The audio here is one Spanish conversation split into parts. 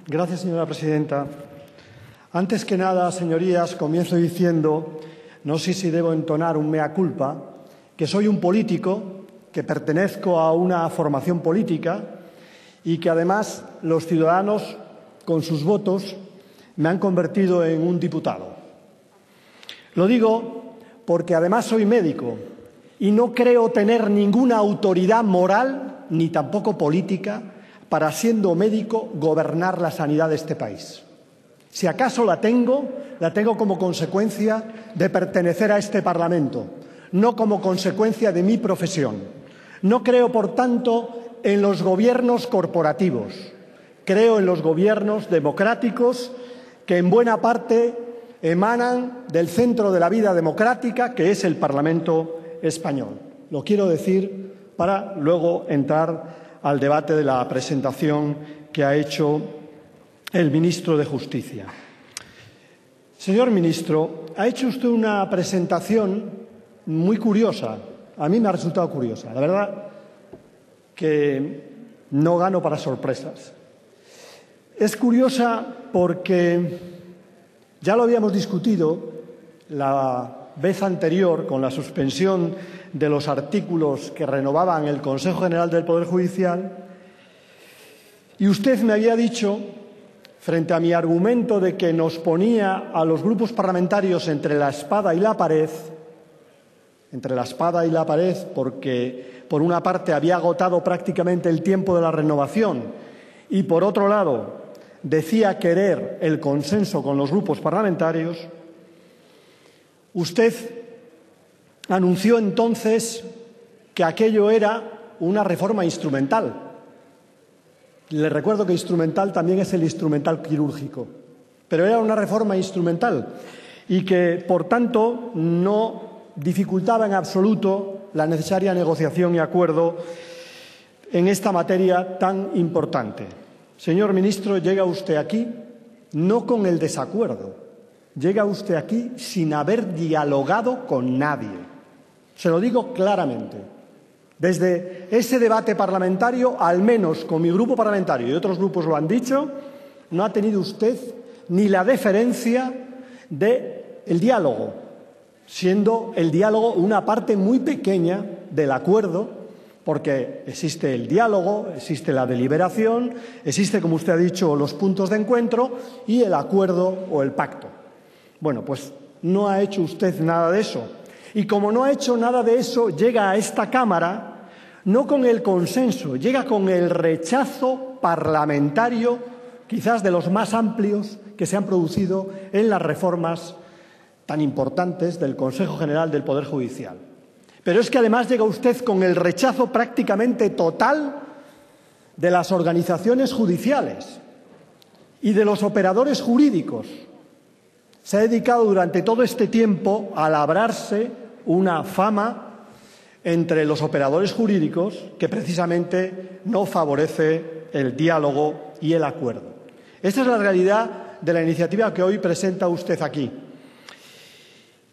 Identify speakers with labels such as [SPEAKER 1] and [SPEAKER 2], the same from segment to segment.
[SPEAKER 1] Gracias, señora presidenta. Antes que nada, señorías, comienzo diciendo, no sé si debo entonar un mea culpa, que soy un político, que pertenezco a una formación política y que además los ciudadanos, con sus votos, me han convertido en un diputado. Lo digo porque además soy médico y no creo tener ninguna autoridad moral ni tampoco política para, siendo médico, gobernar la sanidad de este país. Si acaso la tengo como consecuencia de pertenecer a este Parlamento, no como consecuencia de mi profesión. No creo, por tanto, en los gobiernos corporativos. Creo en los gobiernos democráticos que en buena parte emanan del centro de la vida democrática, que es el Parlamento español. Lo quiero decir para luego entrar al debate de la presentación que ha hecho el ministro de Justicia. Señor ministro, ha hecho usted una presentación muy curiosa. A mí me ha resultado curiosa. La verdad que no gano para sorpresas. Es curiosa porque ya lo habíamos discutido la vez anterior con la suspensión de los artículos que renovaban el Consejo General del Poder Judicial, y usted me había dicho, frente a mi argumento de que nos ponía a los grupos parlamentarios entre la espada y la pared, porque por una parte había agotado prácticamente el tiempo de la renovación y por otro lado decía querer el consenso con los grupos parlamentarios, usted anunció entonces que aquello era una reforma instrumental. Le recuerdo que instrumental también es el instrumental quirúrgico, pero era una reforma instrumental y que, por tanto, no dificultaba en absoluto la necesaria negociación y acuerdo en esta materia tan importante. Señor ministro, llega usted aquí no con el desacuerdo, llega usted aquí sin haber dialogado con nadie. Se lo digo claramente. Desde ese debate parlamentario, al menos con mi grupo parlamentario y otros grupos lo han dicho, no ha tenido usted ni la deferencia del diálogo, siendo el diálogo una parte muy pequeña del acuerdo, porque existe el diálogo, existe la deliberación, existe, como usted ha dicho, los puntos de encuentro y el acuerdo o el pacto. Bueno, pues no ha hecho usted nada de eso. Y como no ha hecho nada de eso, llega a esta Cámara no con el consenso, llega con el rechazo parlamentario, quizás de los más amplios que se han producido en las reformas tan importantes del Consejo General del Poder Judicial. Pero es que además llega usted con el rechazo prácticamente total de las organizaciones judiciales y de los operadores jurídicos. Se ha dedicado durante todo este tiempo a labrarse una fama entre los operadores jurídicos que precisamente no favorece el diálogo y el acuerdo. Esta es la realidad de la iniciativa que hoy presenta usted aquí.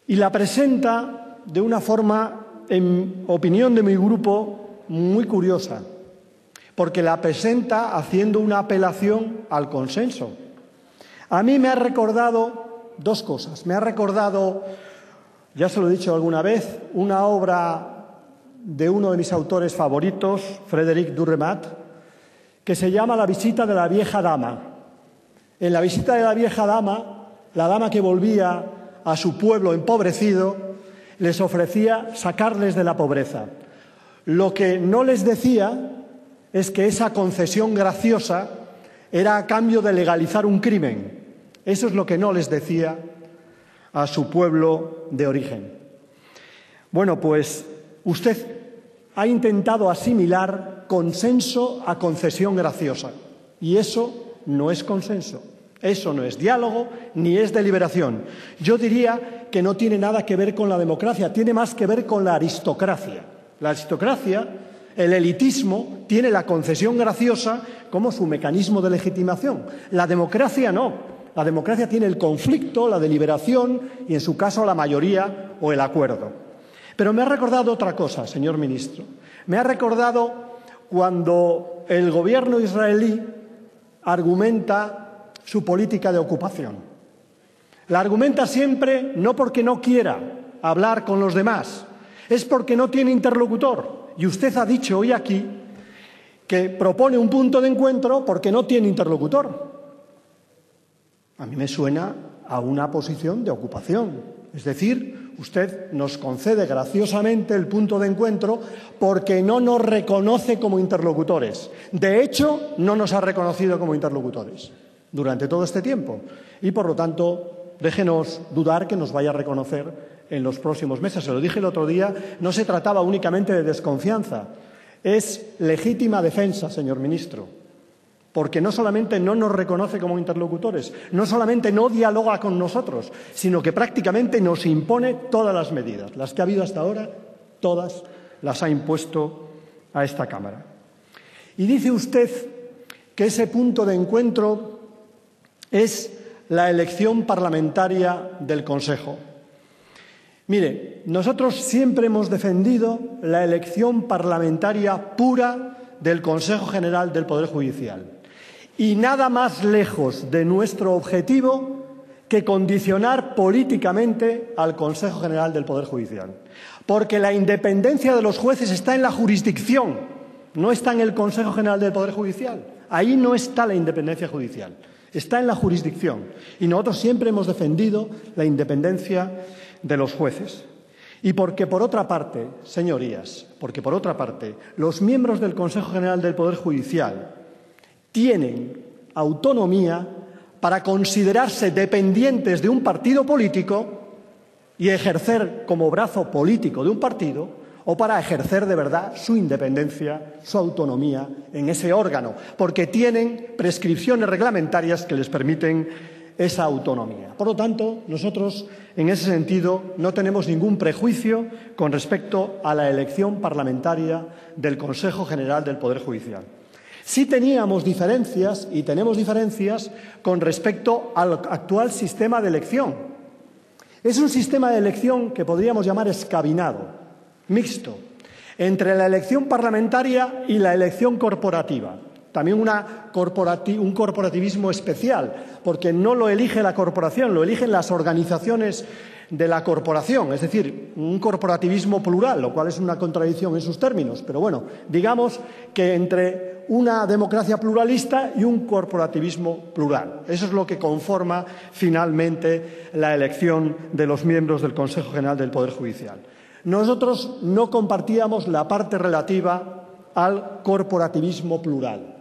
[SPEAKER 1] Y la presenta de una forma, en opinión de mi grupo, muy curiosa, porque la presenta haciendo una apelación al consenso. A mí me ha recordado dos cosas. Me ha recordado, ya se lo he dicho alguna vez, una obra de uno de mis autores favoritos, Frédéric Durremat, que se llama La visita de la vieja dama. En La visita de la vieja dama, la dama que volvía a su pueblo empobrecido, les ofrecía sacarles de la pobreza. Lo que no les decía es que esa concesión graciosa era a cambio de legalizar un crimen. Eso es lo que no les decía a su pueblo de origen. Bueno, pues usted ha intentado asimilar consenso a concesión graciosa. Y eso no es consenso, eso no es diálogo ni es deliberación. Yo diría que no tiene nada que ver con la democracia, tiene más que ver con la aristocracia. La aristocracia, el elitismo, tiene la concesión graciosa como su mecanismo de legitimación. La democracia no. La democracia tiene el conflicto, la deliberación y, en su caso, la mayoría o el acuerdo. Pero me ha recordado otra cosa, señor ministro. Me ha recordado cuando el gobierno israelí argumenta su política de ocupación. La argumenta siempre no porque no quiera hablar con los demás, es porque no tiene interlocutor. Y usted ha dicho hoy aquí que propone un punto de encuentro porque no tiene interlocutor. A mí me suena a una posición de ocupación. Es decir, usted nos concede graciosamente el punto de encuentro porque no nos reconoce como interlocutores. De hecho, no nos ha reconocido como interlocutores durante todo este tiempo. Y, por lo tanto, déjenos dudar que nos vaya a reconocer en los próximos meses. Se lo dije el otro día, no se trataba únicamente de desconfianza. Es legítima defensa, señor ministro, porque no solamente no nos reconoce como interlocutores, no solamente no dialoga con nosotros, sino que prácticamente nos impone todas las medidas. Las que ha habido hasta ahora, todas las ha impuesto a esta Cámara. Y dice usted que ese punto de encuentro es la elección parlamentaria del Consejo. Mire, nosotros siempre hemos defendido la elección parlamentaria pura del Consejo General del Poder Judicial. Y nada más lejos de nuestro objetivo que condicionar políticamente al Consejo General del Poder Judicial. Porque la independencia de los jueces está en la jurisdicción, no está en el Consejo General del Poder Judicial. Ahí no está la independencia judicial, está en la jurisdicción. Y nosotros siempre hemos defendido la independencia de los jueces. Y porque, por otra parte, señorías, los miembros del Consejo General del Poder Judicial tienen autonomía para considerarse dependientes de un partido político y ejercer como brazo político de un partido, o para ejercer de verdad su independencia, su autonomía en ese órgano, porque tienen prescripciones reglamentarias que les permiten esa autonomía. Por lo tanto, nosotros, en ese sentido, no tenemos ningún prejuicio con respecto a la elección parlamentaria del Consejo General del Poder Judicial. Sí teníamos diferencias, y tenemos diferencias, con respecto al actual sistema de elección. Es un sistema de elección que podríamos llamar escabinado, mixto, entre la elección parlamentaria y la elección corporativa. También un corporativismo especial, porque no lo elige la corporación, lo eligen las organizaciones de la corporación, es decir, un corporativismo plural, lo cual es una contradicción en sus términos. Pero bueno, digamos que entre una democracia pluralista y un corporativismo plural. Eso es lo que conforma finalmente la elección de los miembros del Consejo General del Poder Judicial. Nosotros no compartíamos la parte relativa al corporativismo plural.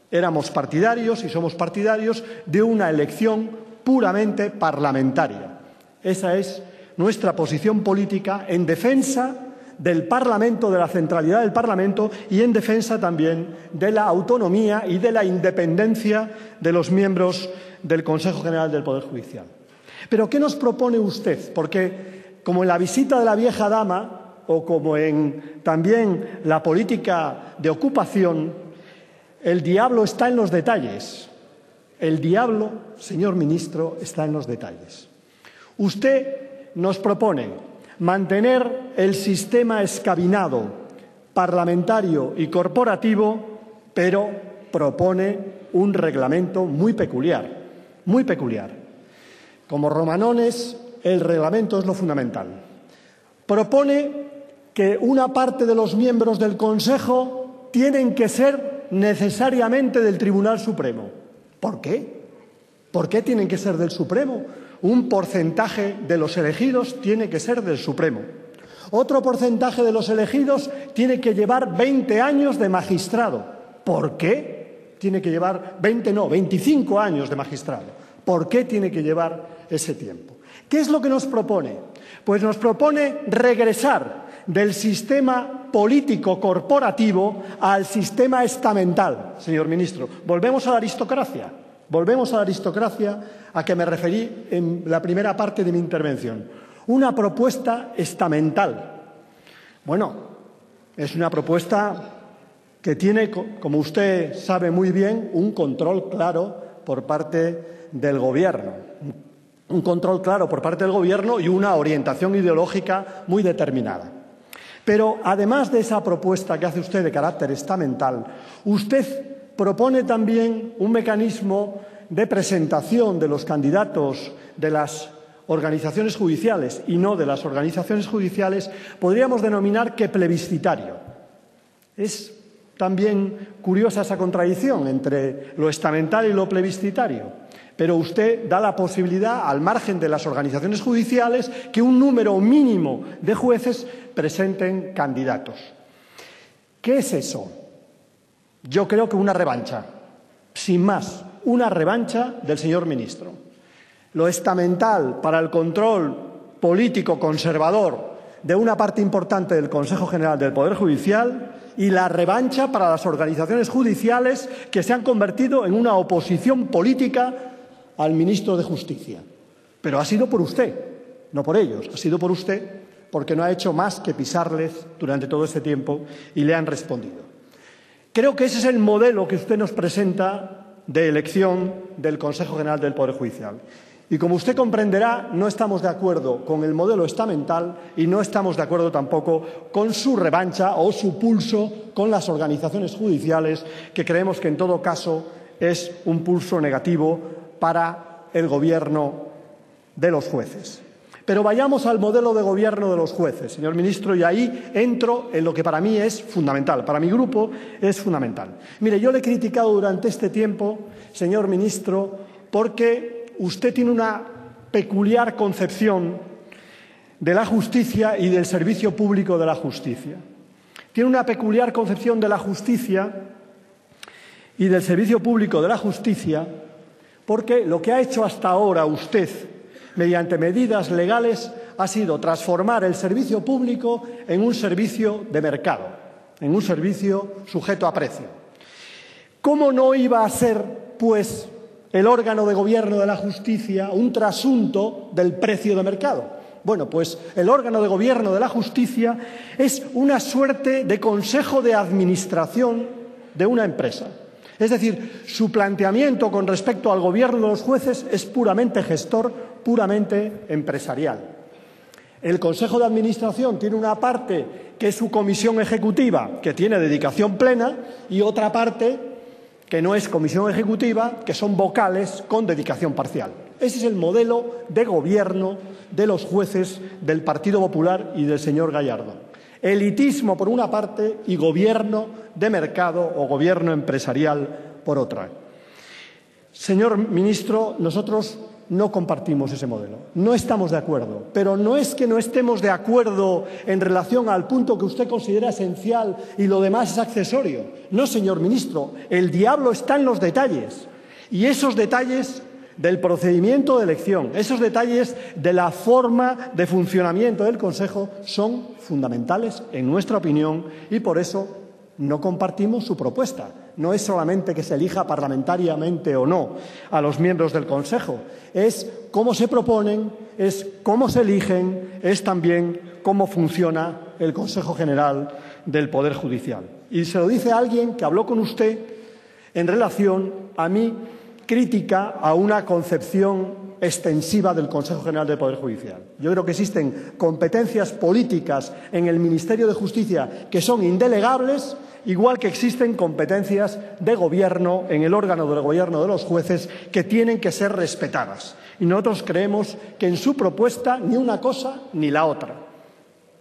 [SPEAKER 1] Éramos partidarios y somos partidarios de una elección puramente parlamentaria. Esa es nuestra posición política en defensa del Parlamento, de la centralidad del Parlamento y en defensa también de la autonomía y de la independencia de los miembros del Consejo General del Poder Judicial. Pero, ¿qué nos propone usted? Porque, como en la visita de la vieja dama o como en también la política de ocupación, el diablo está en los detalles. El diablo, señor ministro, está en los detalles. Usted nos propone mantener el sistema escabinado, parlamentario y corporativo, pero propone un reglamento muy peculiar, muy peculiar. Como romanones, el reglamento es lo fundamental. Propone que una parte de los miembros del Consejo tienen que ser necesariamente del Tribunal Supremo. ¿Por qué? ¿Por qué tienen que ser del Supremo? Un porcentaje de los elegidos tiene que ser del Supremo. Otro porcentaje de los elegidos tiene que llevar 20 años de magistrado. ¿Por qué tiene que llevar 25 años de magistrado? ¿Por qué tiene que llevar ese tiempo? ¿Qué es lo que nos propone? Pues nos propone regresar del sistema político corporativo al sistema estamental, señor ministro. Volvemos a la aristocracia. Volvemos a la aristocracia a que me referí en la primera parte de mi intervención. Una propuesta estamental. Bueno, es una propuesta que tiene, como usted sabe muy bien, un control claro por parte del Gobierno. Un control claro por parte del Gobierno y una orientación ideológica muy determinada. Pero, además de esa propuesta que hace usted de carácter estamental, usted propone también un mecanismo de presentación de los candidatos de las organizaciones judiciales y no de las organizaciones judiciales, podríamos denominar que plebiscitario. Es también curiosa esa contradicción entre lo estamental y lo plebiscitario, pero usted da la posibilidad, al margen de las organizaciones judiciales, que un número mínimo de jueces presenten candidatos. ¿Qué es eso? Yo creo que una revancha, sin más, una revancha del señor ministro. Lo estamental para el control político conservador de una parte importante del Consejo General del Poder Judicial y la revancha para las organizaciones judiciales que se han convertido en una oposición política al ministro de Justicia. Pero ha sido por usted, no por ellos, ha sido por usted, porque no ha hecho más que pisarles durante todo este tiempo y le han respondido. Creo que ese es el modelo que usted nos presenta de elección del Consejo General del Poder Judicial. Y como usted comprenderá, no estamos de acuerdo con el modelo estamental y no estamos de acuerdo tampoco con su revancha o su pulso con las organizaciones judiciales, que creemos que en todo caso es un pulso negativo para el gobierno de los jueces. Pero vayamos al modelo de gobierno de los jueces, señor ministro, y ahí entro en lo que para mí es fundamental, para mi grupo es fundamental. Mire, yo le he criticado durante este tiempo, señor ministro, porque usted tiene una peculiar concepción de la justicia y del servicio público de la justicia. Tiene una peculiar concepción de la justicia y del servicio público de la justicia porque lo que ha hecho hasta ahora usted, mediante medidas legales, ha sido transformar el servicio público en un servicio de mercado, en un servicio sujeto a precio. ¿Cómo no iba a ser, pues, el órgano de gobierno de la justicia un trasunto del precio de mercado? Bueno, pues el órgano de gobierno de la justicia es una suerte de consejo de administración de una empresa. Es decir, su planteamiento con respecto al gobierno de los jueces es puramente gestor, puramente empresarial. El Consejo de Administración tiene una parte que es su comisión ejecutiva, que tiene dedicación plena, y otra parte que no es comisión ejecutiva, que son vocales con dedicación parcial. Ese es el modelo de gobierno de los jueces del Partido Popular y del señor Gallardón. Elitismo por una parte y gobierno de mercado o gobierno empresarial por otra. Señor ministro, nosotros no compartimos ese modelo, no estamos de acuerdo, pero no es que no estemos de acuerdo en relación al punto que usted considera esencial y lo demás es accesorio. No, señor ministro, el diablo está en los detalles y esos detalles del procedimiento de elección, esos detalles de la forma de funcionamiento del Consejo son fundamentales en nuestra opinión y por eso no compartimos su propuesta. No es solamente que se elija parlamentariamente o no a los miembros del Consejo, es cómo se proponen, es cómo se eligen, es también cómo funciona el Consejo General del Poder Judicial. Y se lo dice alguien que habló con usted en relación a mi crítica a una concepción extensiva del Consejo General del Poder Judicial. Yo creo que existen competencias políticas en el Ministerio de Justicia que son indelegables, igual que existen competencias de gobierno en el órgano del gobierno de los jueces que tienen que ser respetadas. Y nosotros creemos que en su propuesta ni una cosa ni la otra.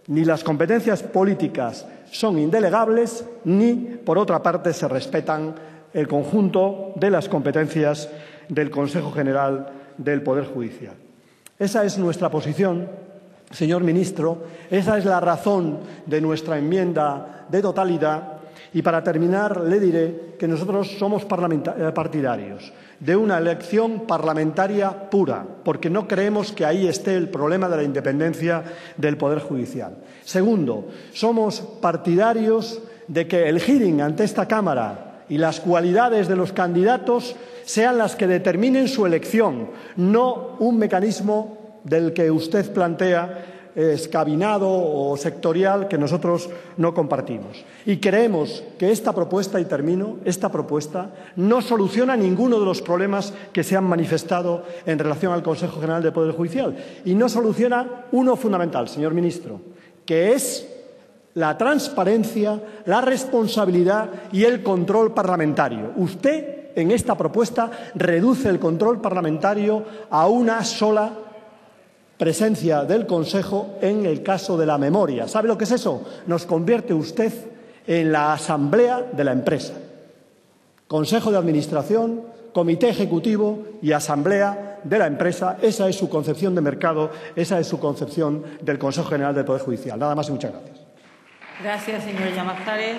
[SPEAKER 1] Ni las competencias políticas son indelegables, ni, por otra parte, se respetan el conjunto de las competencias del Consejo General del Poder Judicial. Esa es nuestra posición, señor ministro, esa es la razón de nuestra enmienda de totalidad y para terminar le diré que nosotros somos partidarios de una elección parlamentaria pura, porque no creemos que ahí esté el problema de la independencia del Poder Judicial. Segundo, somos partidarios de que el hearing ante esta Cámara y las cualidades de los candidatos sean las que determinen su elección, no un mecanismo del que usted plantea escabinado o sectorial que nosotros no compartimos. Y creemos que esta propuesta, y termino, esta propuesta no soluciona ninguno de los problemas que se han manifestado en relación al Consejo General del Poder Judicial y no soluciona uno fundamental, señor ministro, que es la transparencia, la responsabilidad y el control parlamentario. Usted, en esta propuesta, reduce el control parlamentario a una sola presencia del Consejo en el caso de la memoria. ¿Sabe lo que es eso? Nos convierte usted en la asamblea de la empresa. Consejo de Administración, Comité Ejecutivo y Asamblea de la empresa. Esa es su concepción de mercado, esa es su concepción del Consejo General del Poder Judicial. Nada más y muchas gracias.
[SPEAKER 2] Gracias, señor Llamazares.